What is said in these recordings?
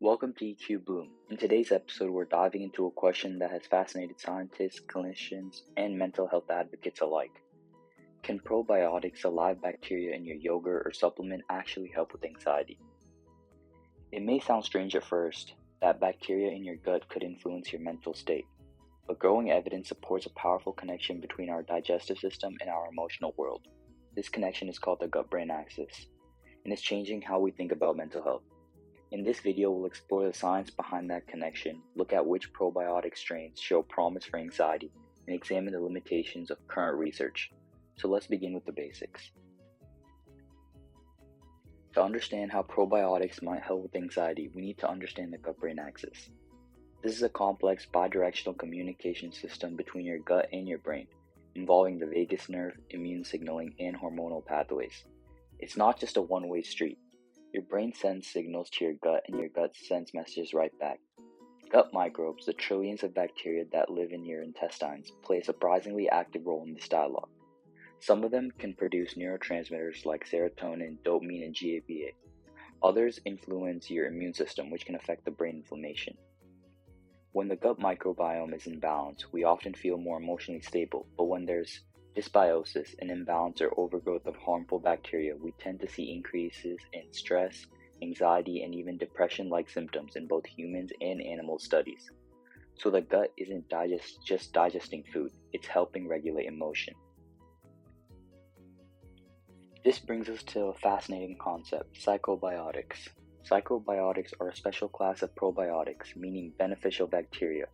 Welcome to EQBloom. In today's episode, we're diving into a question that has fascinated scientists, clinicians, and mental health advocates alike. Can probiotics, a live bacteria in your yogurt or supplement, actually help with anxiety? It may sound strange at first that bacteria in your gut could influence your mental state, but growing evidence supports a powerful connection between our digestive system and our emotional world. This connection is called the gut-brain axis, and it's changing how we think about mental health. In this video, we'll explore the science behind that connection, look at which probiotic strains show promise for anxiety, and examine the limitations of current research. So let's begin with the basics. To understand how probiotics might help with anxiety, we need to understand the gut-brain axis. This is a complex bidirectional communication system between your gut and your brain, involving the vagus nerve, immune signaling, and hormonal pathways. It's not just a one-way street. Your brain sends signals to your gut, and your gut sends messages right back. Gut microbes, the trillions of bacteria that live in your intestines, play a surprisingly active role in this dialogue. Some of them can produce neurotransmitters like serotonin, dopamine, and GABA. Others influence your immune system, which can affect the brain inflammation. When the gut microbiome is in balance, we often feel more emotionally stable, but when there's dysbiosis, an imbalance or overgrowth of harmful bacteria, we tend to see increases in stress, anxiety, and even depression-like symptoms in both humans and animal studies. So the gut isn't just digesting food, it's helping regulate emotion. This brings us to a fascinating concept, psychobiotics. Psychobiotics are a special class of probiotics, meaning beneficial bacteria,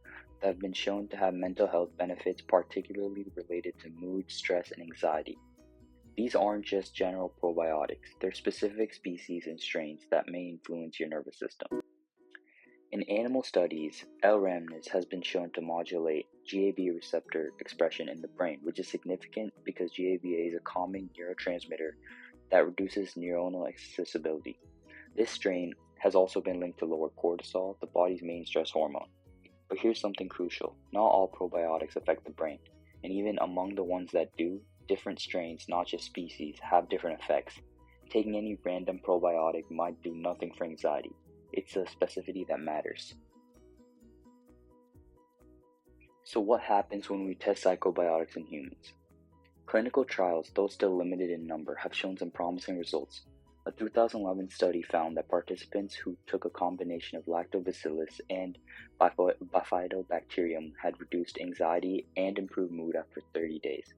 that have been shown to have mental health benefits particularly related to mood, stress, and anxiety. These aren't just general probiotics, they're specific species and strains that may influence your nervous system. In animal studies, L-rhamnus has been shown to modulate GABA receptor expression in the brain, which is significant because GABA is a common neurotransmitter that reduces neuronal accessibility. This strain has also been linked to lower cortisol, the body's main stress hormone. But here's something crucial. Not all probiotics affect the brain, and even among the ones that do, different strains, not just species, have different effects. Taking any random probiotic might do nothing for anxiety. It's the specificity that matters. So what happens when we test psychobiotics in humans? Clinical trials, though still limited in number, have shown some promising results. A 2011 study found that participants who took a combination of lactobacillus and bifidobacterium had reduced anxiety and improved mood after 30 days.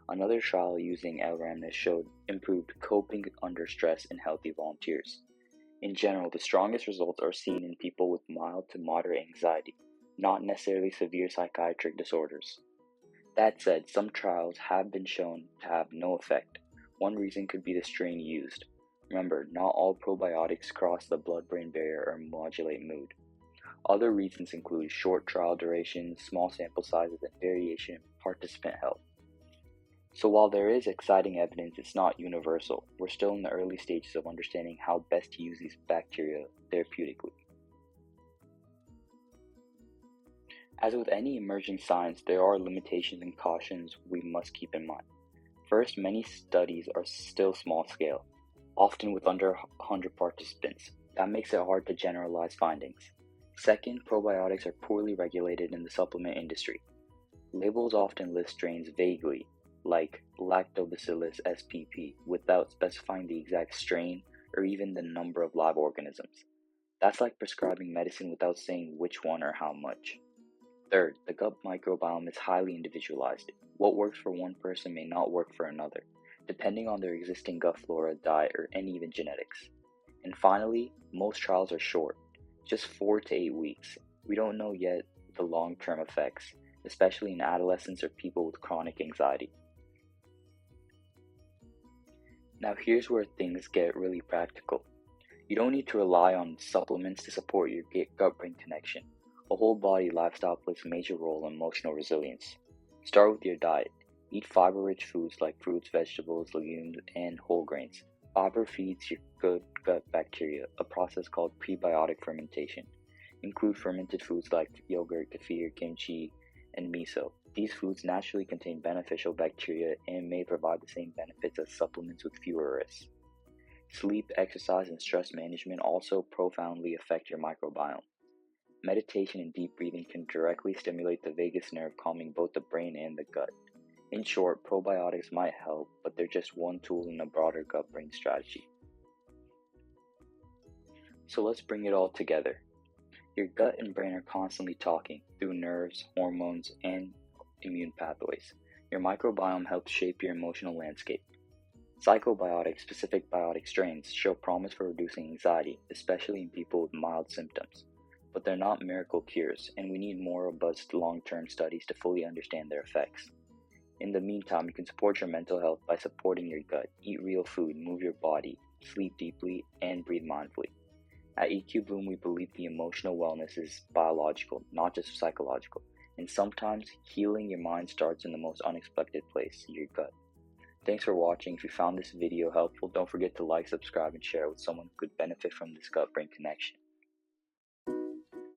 Another trial using L-rhamnus showed improved coping under stress in healthy volunteers. In general, the strongest results are seen in people with mild to moderate anxiety, not necessarily severe psychiatric disorders. That said, some trials have been shown to have no effect. One reason could be the strain used. Remember, not all probiotics cross the blood-brain barrier or modulate mood. Other reasons include short trial durations, small sample sizes, and variation in participant health. So while there is exciting evidence, it's not universal. We're still in the early stages of understanding how best to use these bacteria therapeutically. As with any emerging science, there are limitations and cautions we must keep in mind. First, many studies are still small scale, often with under 100 participants. That makes it hard to generalize findings. Second, probiotics are poorly regulated in the supplement industry. Labels often list strains vaguely, like Lactobacillus spp, without specifying the exact strain or even the number of live organisms. That's like prescribing medicine without saying which one or how much. Third, the gut microbiome is highly individualized. What works for one person may not work for another, depending on their existing gut flora, diet, and even genetics. And finally, most trials are short, just 4 to 8 weeks. We don't know yet the long-term effects, especially in adolescents or people with chronic anxiety. Now here's where things get really practical. You don't need to rely on supplements to support your gut-brain connection. A whole body lifestyle plays a major role in emotional resilience. Start with your diet. Eat fiber-rich foods like fruits, vegetables, legumes, and whole grains. Fiber feeds your good gut bacteria, a process called prebiotic fermentation. Include fermented foods like yogurt, kefir, kimchi, and miso. These foods naturally contain beneficial bacteria and may provide the same benefits as supplements with fewer risks. Sleep, exercise, and stress management also profoundly affect your microbiome. Meditation and deep breathing can directly stimulate the vagus nerve, calming both the brain and the gut. In short, probiotics might help, but they're just one tool in a broader gut-brain strategy. So let's bring it all together. Your gut and brain are constantly talking through nerves, hormones, and immune pathways. Your microbiome helps shape your emotional landscape. Psychobiotics, specific biotic strains, show promise for reducing anxiety, especially in people with mild symptoms. But they're not miracle cures, and we need more robust long-term studies to fully understand their effects. In the meantime, you can support your mental health by supporting your gut, eat real food, move your body, sleep deeply, and breathe mindfully. At EQBloom, we believe the emotional wellness is biological, not just psychological, and sometimes healing your mind starts in the most unexpected place, your gut. Thanks for watching. If you found this video helpful, don't forget to like, subscribe, and share with someone who could benefit from this gut-brain connection.